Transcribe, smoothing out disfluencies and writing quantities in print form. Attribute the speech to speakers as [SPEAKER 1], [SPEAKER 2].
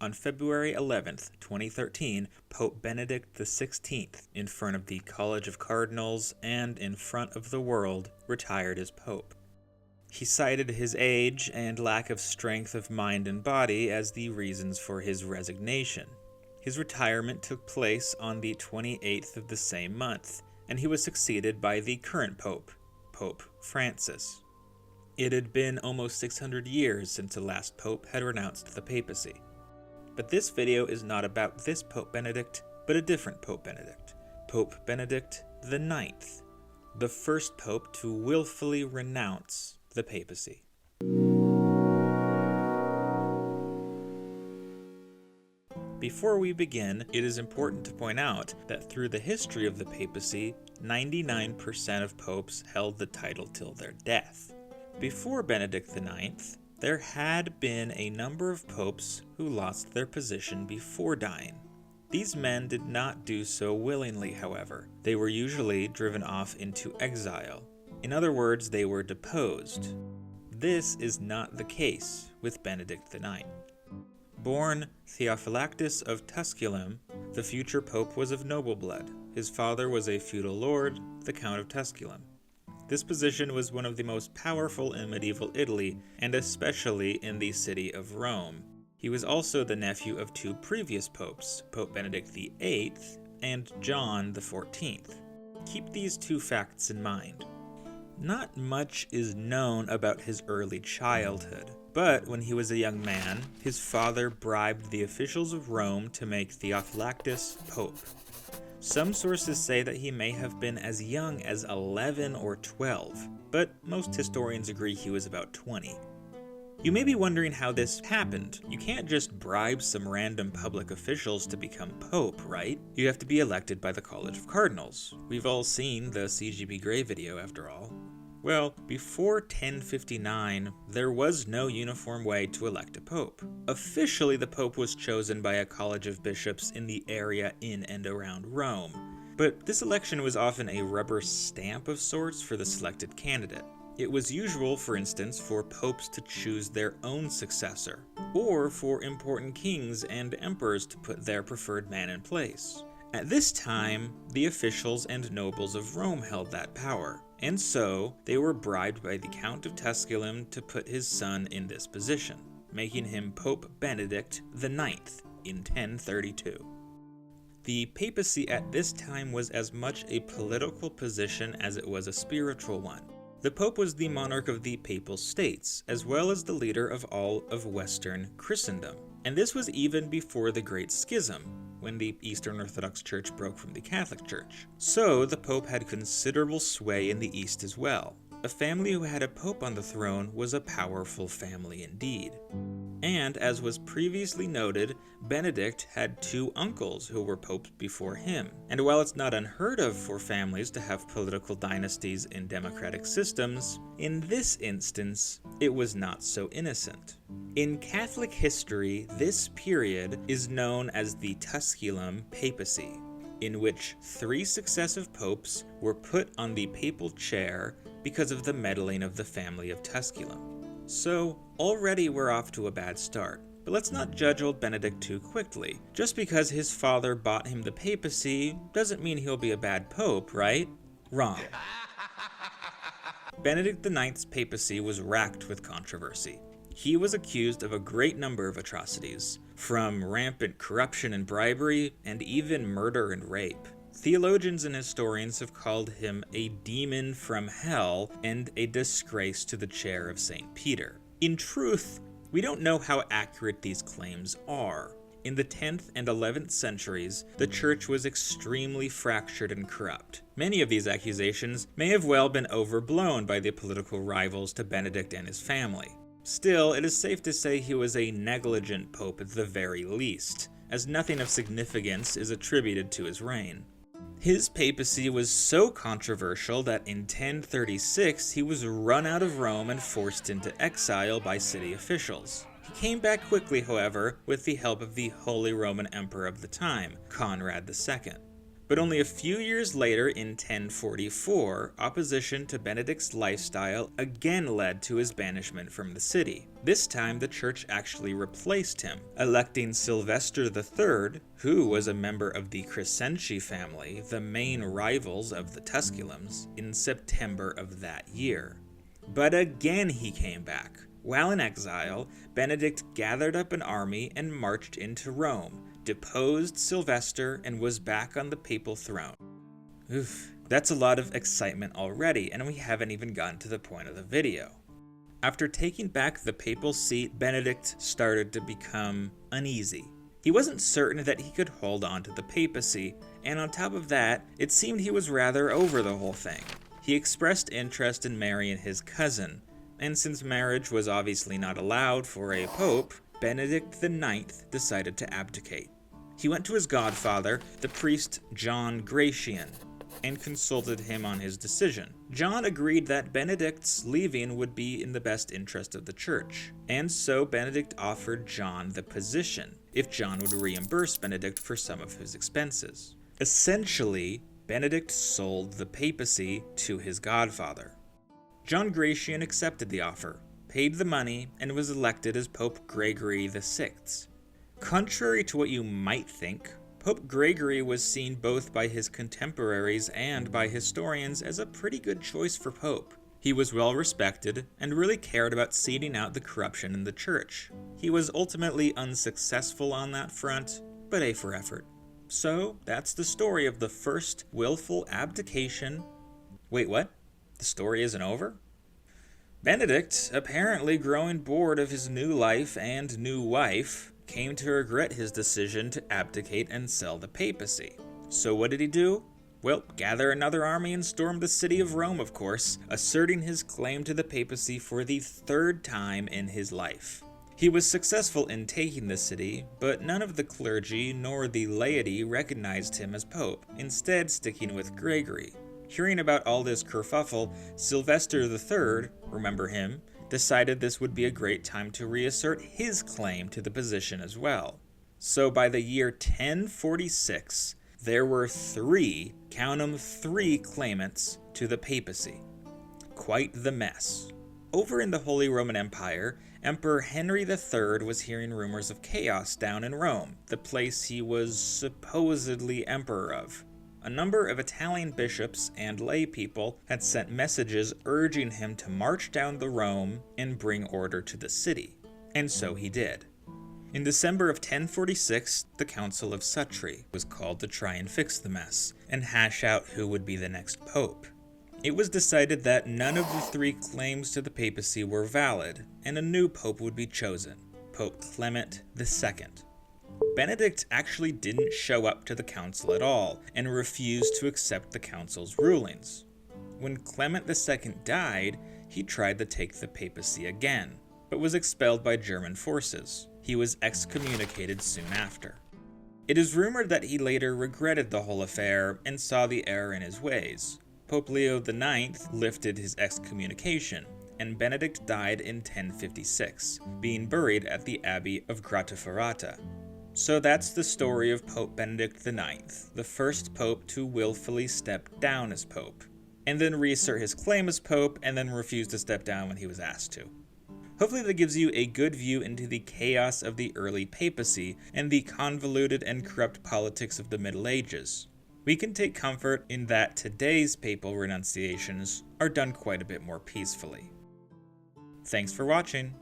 [SPEAKER 1] On February 11th, 2013, Pope Benedict XVI, in front of the College of Cardinals and in front of the world, retired as Pope. He cited his age and lack of strength of mind and body as the reasons for his resignation. His retirement took place on the 28th of the same month, and he was succeeded by the current Pope, Pope Francis. It had been almost 600 years since the last Pope had renounced the papacy. But this video is not about this Pope Benedict, but a different Pope Benedict, Pope Benedict IX, the first Pope to willfully renounce the papacy. Before we begin, it is important to point out that through the history of the papacy, 99% of popes held the title till their death. Before Benedict IX, there had been a number of popes who lost their position before dying. These men did not do so willingly, however. They were usually driven off into exile. In other words, they were deposed. This is not the case with Benedict IX. Born Theophylactus of Tusculum, the future pope was of noble blood. His father was a feudal lord, the Count of Tusculum. This position was one of the most powerful in medieval Italy, and especially in the city of Rome. He was also the nephew of two previous popes, Pope Benedict VIII and John XIV. Keep these two facts in mind. Not much is known about his early childhood, but when he was a young man, his father bribed the officials of Rome to make Theophylactus pope. Some sources say that he may have been as young as 11 or 12, but most historians agree he was about 20. You may be wondering how this happened. You can't just bribe some random public officials to become pope, right? You have to be elected by the College of Cardinals. We've all seen the CGP Grey video, after all. Well, before 1059, there was no uniform way to elect a pope. Officially, the pope was chosen by a college of bishops in the area in and around Rome, but this election was often a rubber stamp of sorts for the selected candidate. It was usual, for instance, for popes to choose their own successor, or for important kings and emperors to put their preferred man in place. At this time, the officials and nobles of Rome held that power, and so they were bribed by the Count of Tusculum to put his son in this position, making him Pope Benedict IX in 1032. The papacy at this time was as much a political position as it was a spiritual one. The Pope was the monarch of the Papal States, as well as the leader of all of Western Christendom. And this was even before the Great Schism, when the Eastern Orthodox Church broke from the Catholic Church. So the Pope had considerable sway in the East as well. A family who had a Pope on the throne was a powerful family indeed. And as was previously noted, Benedict had two uncles who were popes before him. And while it's not unheard of for families to have political dynasties in democratic systems, in this instance, it was not so innocent. In Catholic history, this period is known as the Tusculum Papacy, in which 3 successive popes were put on the papal chair because of the meddling of the family of Tusculum. So, already we're off to a bad start. But let's not judge old Benedict too quickly. Just because his father bought him the papacy doesn't mean he'll be a bad pope, right? Wrong. Benedict IX's papacy was racked with controversy. He was accused of a great number of atrocities, from rampant corruption and bribery, and even murder and rape. Theologians and historians have called him a demon from hell and a disgrace to the chair of St. Peter. In truth, we don't know how accurate these claims are. In the 10th and 11th centuries, the church was extremely fractured and corrupt. Many of these accusations may have well been overblown by the political rivals to Benedict and his family. Still, it is safe to say he was a negligent pope at the very least, as nothing of significance is attributed to his reign. His papacy was so controversial that in 1036 he was run out of Rome and forced into exile by city officials. He came back quickly, however, with the help of the Holy Roman Emperor of the time, Conrad II. But only a few years later, in 1044, opposition to Benedict's lifestyle again led to his banishment from the city. This time, the church actually replaced him, electing Sylvester III, who was a member of the Crescenci family, the main rivals of the Tusculums, in September of that year. But again he came back. While in exile, Benedict gathered up an army and marched into Rome, deposed Sylvester, and was back on the papal throne. Oof, that's a lot of excitement already, and we haven't even gotten to the point of the video. After taking back the papal seat, Benedict started to become uneasy. He wasn't certain that he could hold on to the papacy, and on top of that, it seemed he was rather over the whole thing. He expressed interest in marrying his cousin, and since marriage was obviously not allowed for a pope, Benedict IX decided to abdicate. He went to his godfather, the priest John Gratian, and consulted him on his decision. John agreed that Benedict's leaving would be in the best interest of the church, and so Benedict offered John the position, if John would reimburse Benedict for some of his expenses. Essentially, Benedict sold the papacy to his godfather. John Gratian accepted the offer, paid the money, and was elected as Pope Gregory VI. Contrary to what you might think, Pope Gregory was seen both by his contemporaries and by historians as a pretty good choice for pope. He was well respected and really cared about seeding out the corruption in the church. He was ultimately unsuccessful on that front, but A for effort. So that's the story of the first willful abdication. Wait, what? The story isn't over? Benedict, apparently growing bored of his new life and new wife, came to regret his decision to abdicate and sell the papacy. So what did he do? Well, gather another army and storm the city of Rome, of course, asserting his claim to the papacy for the third time in his life. He was successful in taking the city, but none of the clergy nor the laity recognized him as pope, instead sticking with Gregory. Hearing about all this kerfuffle, Sylvester III, remember him, decided this would be a great time to reassert his claim to the position as well. So by the year 1046, there were three, count 'em, three claimants to the papacy. Quite the mess. Over in the Holy Roman Empire, Emperor Henry III was hearing rumors of chaos down in Rome, the place he was supposedly emperor of. A number of Italian bishops and lay people had sent messages urging him to march down the Rome and bring order to the city. And so he did. In December of 1046, the Council of Sutri was called to try and fix the mess and hash out who would be the next pope. It was decided that none of the three claims to the papacy were valid, and a new pope would be chosen, Pope Clement II. Benedict actually didn't show up to the council at all, and refused to accept the council's rulings. When Clement II died, he tried to take the papacy again, but was expelled by German forces. He was excommunicated soon after. It is rumored that he later regretted the whole affair and saw the error in his ways. Pope Leo IX lifted his excommunication, and Benedict died in 1056, being buried at the Abbey of Grottaferrata. So that's the story of Pope Benedict IX, the first pope to willfully step down as pope, and then reassert his claim as pope, and then refuse to step down when he was asked to. Hopefully that gives you a good view into the chaos of the early papacy and the convoluted and corrupt politics of the Middle Ages. We can take comfort in that today's papal renunciations are done quite a bit more peacefully. Thanks for watching.